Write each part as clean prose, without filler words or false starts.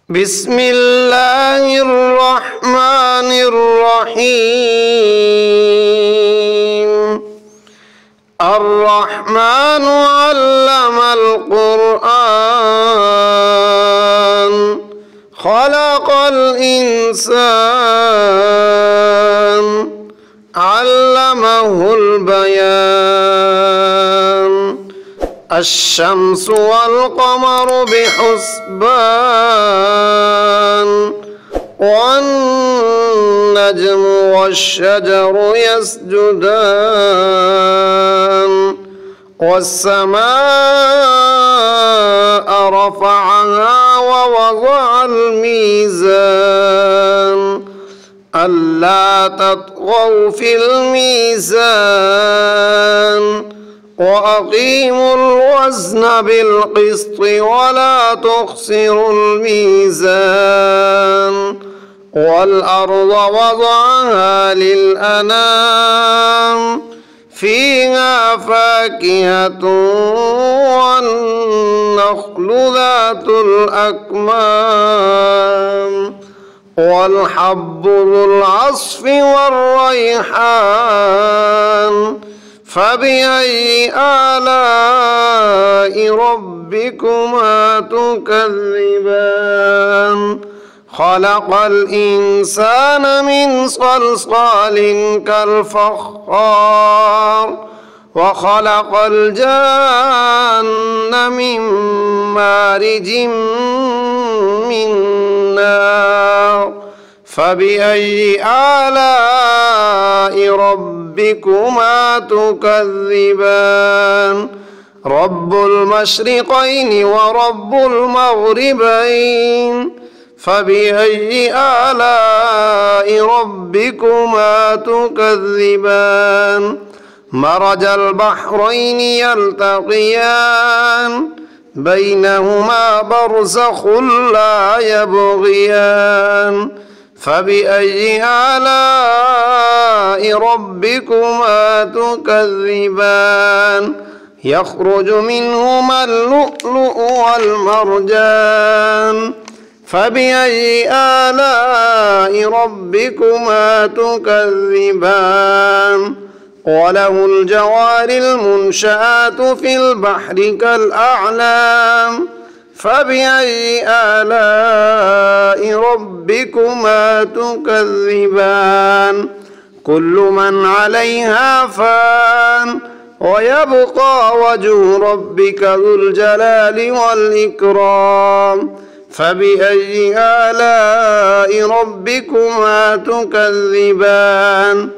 بسم الله الرحمن الرحيم الرحمن علم القرآن خلق الإنسان علمه البيان الشمس والقمر بحسبان والنجم والشجر يسجدان والسماء رفعها ووضع الميزان ألا تطغوا في الميزان وأقيموا الوزن بالقسط ولا تخسروا الميزان والأرض وضعها للأنام فيها فاكهة والنخل ذات الأكمام والحب ذو العصف والريحان فبأي آلاء ربكما تكذبان خلق الإنسان من صلصال كالفخار وخلق الجان من مارج من نار فبأي آلاء ربكما تكذبان رب المشرقين ورب المغربين فبأي آلاء ربكما تكذبان مرج البحرين يلتقيان بينهما برزخ لا يبغيان فبأي آلاء ربكما تكذبان يخرج منهما اللؤلؤ والمرجان فبأي آلاء ربكما تكذبان وله الجوار المنشآت في البحر كالأعلام فبأي آلاء ربكما تكذبان كل من عليها فان ويبقى وجه ربك ذو الجلال والإكرام فبأي آلاء ربكما تكذبان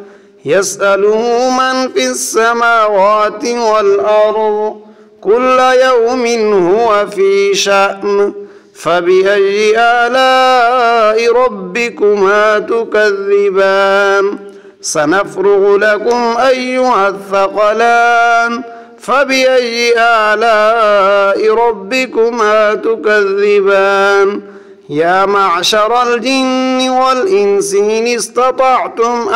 يسأله من في السماوات والأرض كل يوم هو في شأن فبأي آلاء ربكما تكذبان سنفرغ لكم أيها الثقلان فبأي آلاء ربكما تكذبان يا معشر الجن والإنس إن استطعتم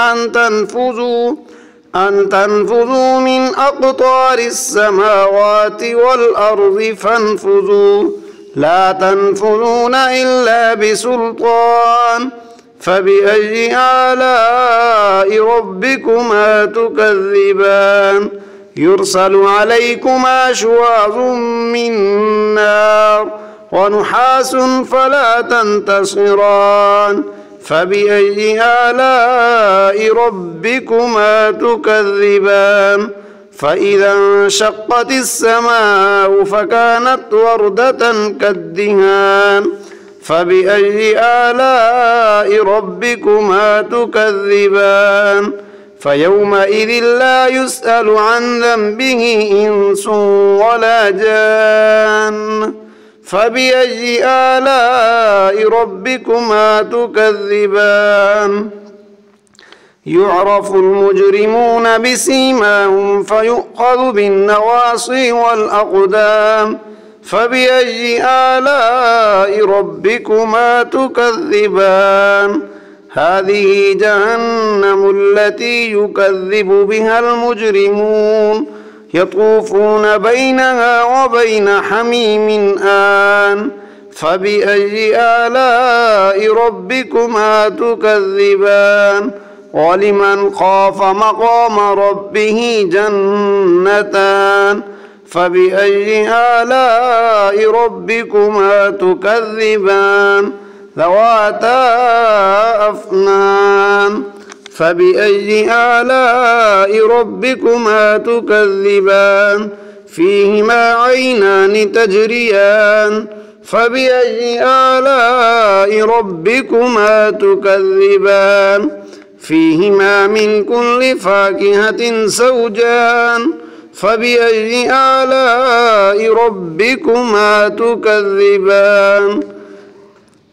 أن تنفذوا من أقطار السماوات والأرض فانفذوا لا تنفذون إلا بسلطان فبأي آلاء ربكما تكذبان يرسل عليكما شواظ من نار ونحاس فلا تنتصران فبأي آلاء ربكما تكذبان فإذا انشقت السماء فكانت وردة كالدهان فبأي آلاء ربكما تكذبان فيومئذ لا يسأل عن ذنبه إنس ولا جان فبأي آلاء ربكما تكذبان يعرف المجرمون بسيماهم فيؤخذ بالنواصي والأقدام فبأي آلاء ربكما تكذبان هذه جهنم التي يكذب بها المجرمون يطوفون بينها وبين حميم آن فبأي آلاء ربكما تكذبان ولمن خاف مقام ربه جنتان فبأي آلاء ربكما تكذبان ذواتا أفنان فبأي آلاء ربكما تكذبان فيهما عينان تجريان فبأي آلاء ربكما تكذبان فيهما من كل فاكهة زوجان فبأي آلاء ربكما تكذبان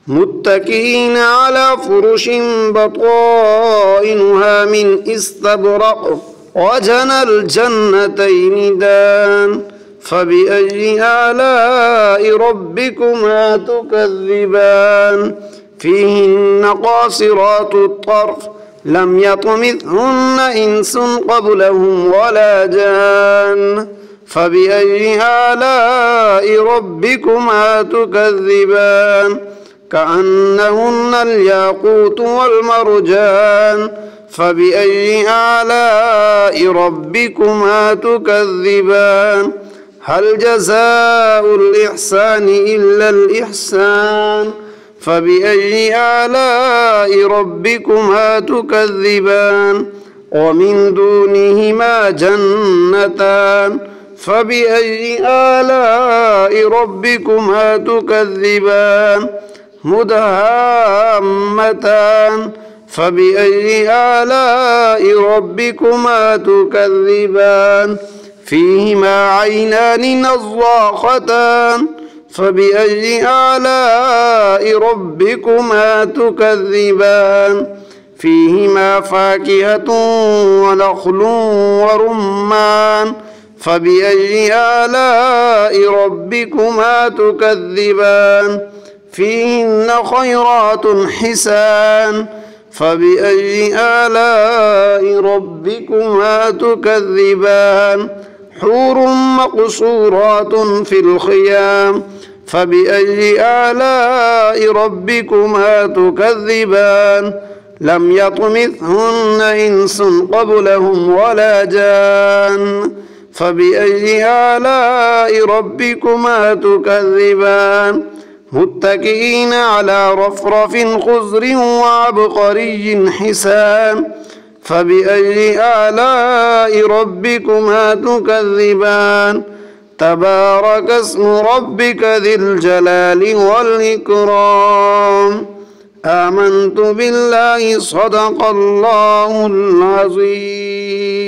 متكئين على فرش بطائنها من استبرق وجنى الجنتين دان فبأي آلاء ربكما تكذبان فيهن قاصرات الطرف لم يطمثهن إنس قبلهم ولا جان فبأي آلاء ربكما تكذبان كأنهن الياقوت والمرجان فبأي آلاء ربكما تكذبان هل جزاء الإحسان إلا الإحسان فبأي آلاء ربكما تكذبان ومن دونهما جنتان فبأي آلاء ربكما تكذبان مدهامتان فبأي آلاء ربكما تكذبان فيهما عينان نضاختان فبأي آلاء ربكما تكذبان فيهما فاكهة ونخل ورمان فبأي آلاء ربكما تكذبان فيهن خيرات حسان فبأي آلاء ربكما تكذبان حور مقصورات في الخيام فبأي آلاء ربكما تكذبان لم يطمثهن إنس قبلهم ولا جان فبأي آلاء ربكما تكذبان متكئين على رفرف خضر وعبقري حسان فبأي آلاء ربكما تكذبان تبارك اسم ربك ذي الجلال والإكرام آمنت بالله صدق الله العظيم.